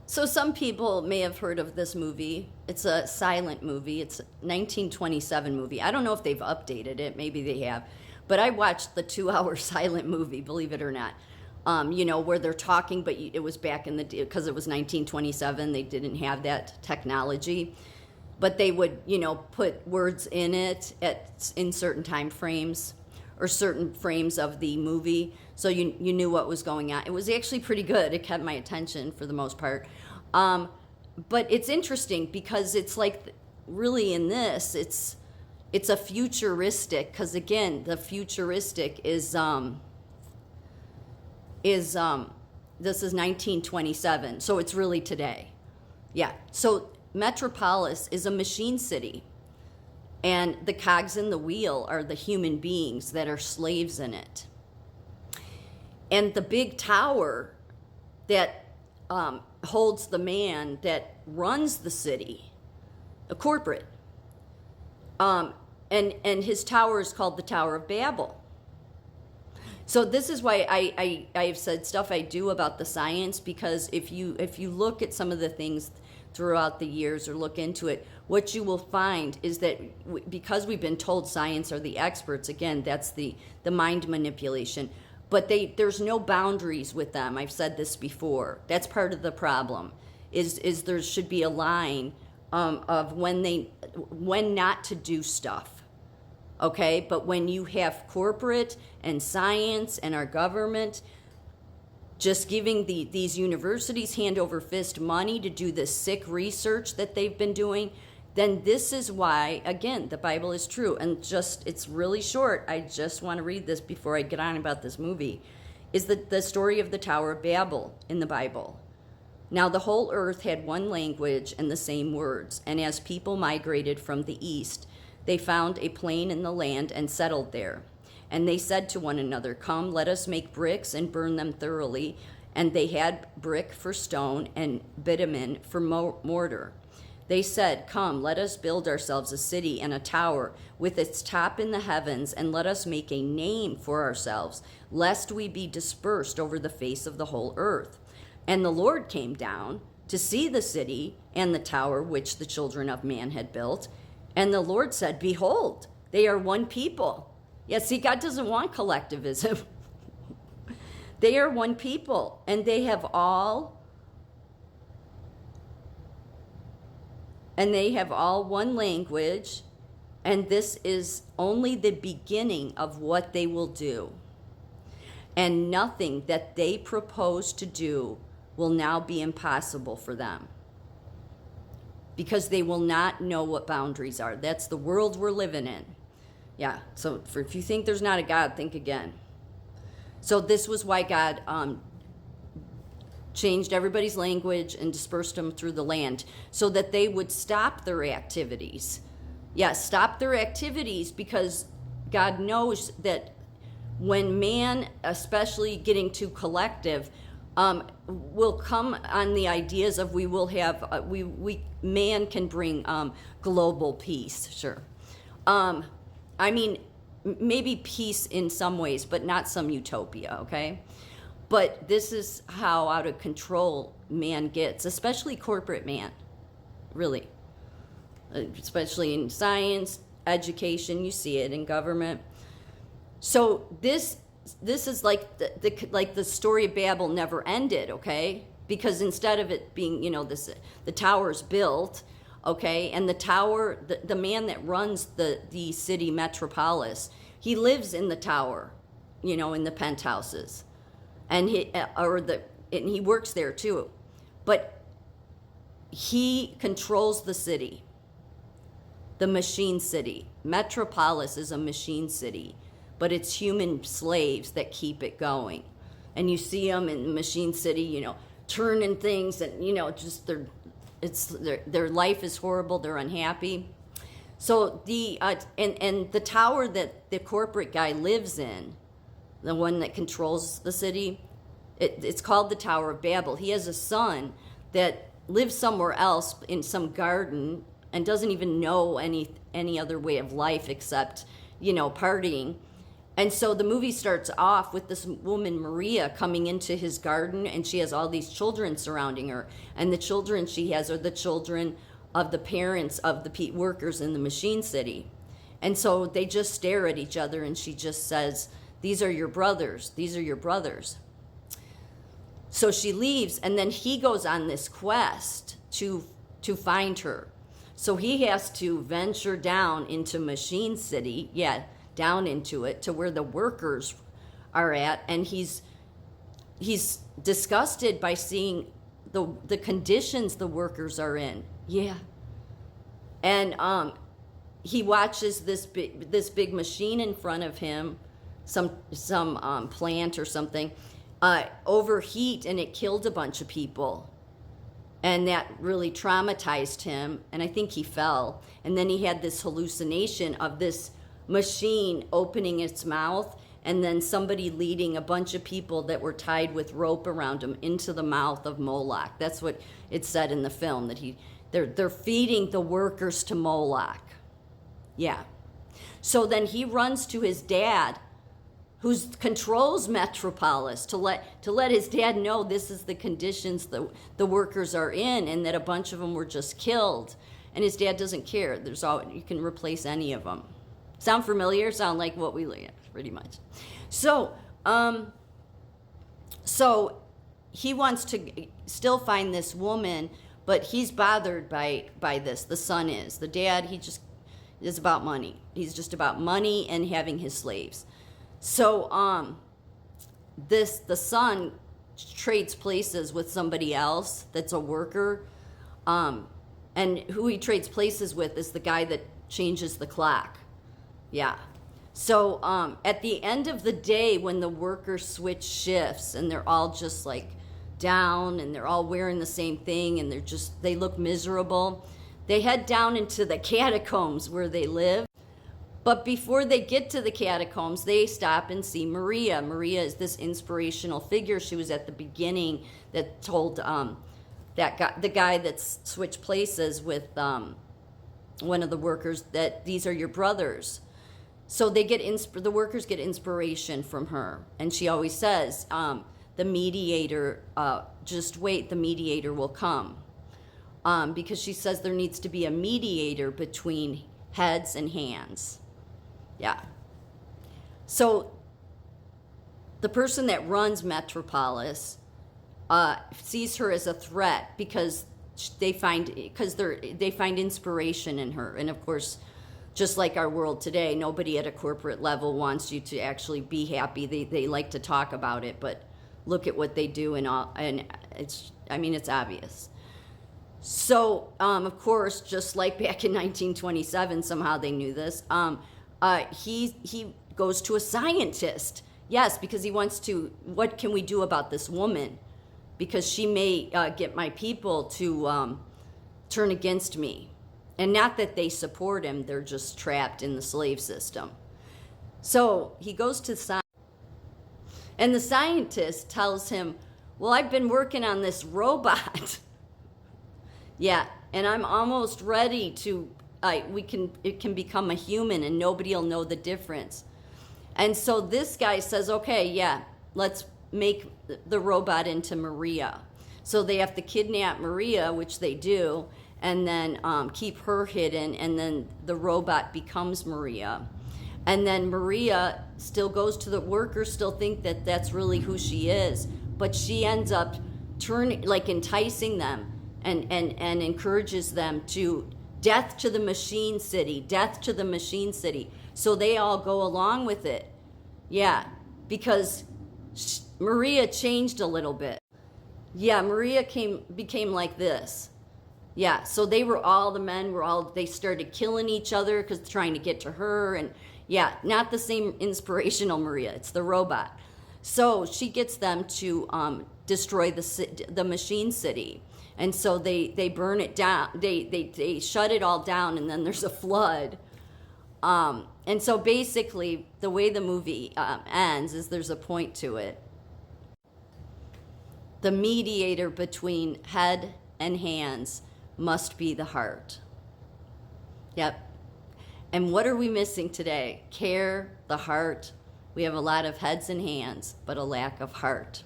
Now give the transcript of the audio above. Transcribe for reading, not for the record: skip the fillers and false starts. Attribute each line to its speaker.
Speaker 1: So some people may have heard of this movie. It's a silent movie. It's a 1927 movie. I don't know if they've updated it. Maybe they have. But I watched the 2 hour silent movie, believe it or not. Where they're talking, but it was back in the day, because it was 1927. They didn't have that technology. But they would, put words in it in certain time frames or certain frames of the movie, so you knew what was going on. It was actually pretty good. It kept my attention for the most part. But it's interesting because it's like, really in this, it's a futuristic, because again, the futuristic is this is 1927, so it's really today. Yeah. So Metropolis is a machine city. And the cogs in the wheel are the human beings that are slaves in it. And the big tower that holds the man that runs the city, a corporate, and his tower is called the Tower of Babel. So this is why I've said stuff I do about the science, because if you look at some of the things throughout the years or look into it, what you will find is that because we've been told science are the experts, again, that's the mind manipulation, but there's no boundaries with them. I've said this before. That's part of the problem, is there should be a line of when not to do stuff, okay? But when you have corporate and science and our government just giving these universities hand over fist money to do this sick research that they've been doing, then this is why, again, the Bible is true. And it's really short. I just want to read this before I get on about this movie, is the story of the Tower of Babel in the Bible. Now the whole earth had one language and the same words, and as people migrated from the east, they found a plain in the land and settled there. And they said to one another, "Come, let us make bricks and burn them thoroughly." And they had brick for stone and bitumen for mortar. They said, "Come, let us build ourselves a city and a tower with its top in the heavens, and let us make a name for ourselves, lest we be dispersed over the face of the whole earth." And the Lord came down to see the city and the tower which the children of man had built. And the Lord said, "Behold, they are one people." Yeah, see, God doesn't want collectivism. They are one people, and they have all one language, and this is only the beginning of what they will do. And nothing that they propose to do will now be impossible for them, because they will not know what boundaries are. That's the world we're living in. Yeah, so if you think there's not a God, think again. So this was why God changed everybody's language and dispersed them through the land, so that they would stop their activities. Yeah, stop their activities, because God knows that when man, especially getting too collective, will come on the ideas of we will have, man can bring global peace, sure. I mean, maybe peace in some ways, but not some utopia, okay? But this is how out of control man gets, especially corporate man, really. Especially in science, education, you see it in government. So this is like the story of Babel never ended, okay? Because instead of it being, the tower's built, okay, and the tower, the man that runs the city Metropolis, he lives in the tower, in the penthouses, and he works there too, but he controls the city, the machine city. Metropolis is a machine city, but it's human slaves that keep it going, and you see them in the machine city, turning things, and just their life is horrible. They're unhappy. So and the tower that the corporate guy lives in, the one that controls the city, it's called the Tower of Babel. He has a son that lives somewhere else in some garden and doesn't even know any other way of life except partying. And so the movie starts off with this woman, Maria, coming into his garden, and she has all these children surrounding her. And the children she has are the children of the parents of the workers in the machine city. And so they just stare at each other, and she just says, "These are your brothers. These are your brothers." So she leaves, and then he goes on this quest to find her. So he has to venture down into Machine City, down into it, to where the workers are at, and he's disgusted by seeing the conditions the workers are in. And he watches this big machine in front of him, some plant or something, overheat, and it killed a bunch of people. And that really traumatized him, and I think he fell. And then he had this hallucination of this machine opening its mouth, and then somebody leading a bunch of people that were tied with rope around them into the mouth of Moloch. That's what it said in the film, that they're feeding the workers to Moloch. So then he runs to his dad, who controls Metropolis, to let his dad know this is the conditions the workers are in, and that a bunch of them were just killed. And his dad doesn't care. You can replace any of them. Sound familiar? Sound like what we learned, pretty much. So he wants to still find this woman, but he's bothered by this. The son is. The dad, he just is about money. He's just about money and having his slaves. So the son trades places with somebody else that's a worker, and who he trades places with is the guy that changes the clock. So at the end of the day, when the workers switch shifts and they're all just like down and they're all wearing the same thing and they look miserable, they head down into the catacombs where they live. But before they get to the catacombs, they stop and see Maria. Maria is this inspirational figure. She was at the beginning that told the guy that switched places with one of the workers that these are your brothers. So the workers get inspiration from her, and she always says, "The mediator, just wait. The mediator will come," because she says there needs to be a mediator between heads and hands. So the person that runs Metropolis sees her as a threat because they find inspiration in her. And of course, just like our world today, nobody at a corporate level wants you to actually be happy. They like to talk about it, but look at what they do, and it's obvious. So of course, just like back in 1927, somehow they knew this. He goes to a scientist. Yes, because he wants to, what can we do about this woman? Because she may get my people to turn against me. And not that they support him, they're just trapped in the slave system. So he goes to science, and the scientist tells him, "Well, I've been working on this robot." And I'm almost ready to, it can become a human and nobody will know the difference. And so this guy says, "Okay, let's make the robot into Maria." So they have to kidnap Maria, which they do, and then keep her hidden, and then the robot becomes Maria. And then Maria still goes to the workers, still think that that's really who she is, but she ends up enticing them and encourages them to death to the machine city, death to the machine city. So they all go along with it. Because Maria changed a little bit. Maria became like this. So the men they started killing each other because trying to get to her, and not the same inspirational Maria, it's the robot. So she gets them to destroy the machine city. And so they burn it down, they shut it all down, and then there's a flood. And so basically the way the movie ends is there's a point to it. The mediator between head and hands must be the heart. And what are we missing today? Care, the heart, We have a lot of heads and hands, but a lack of heart.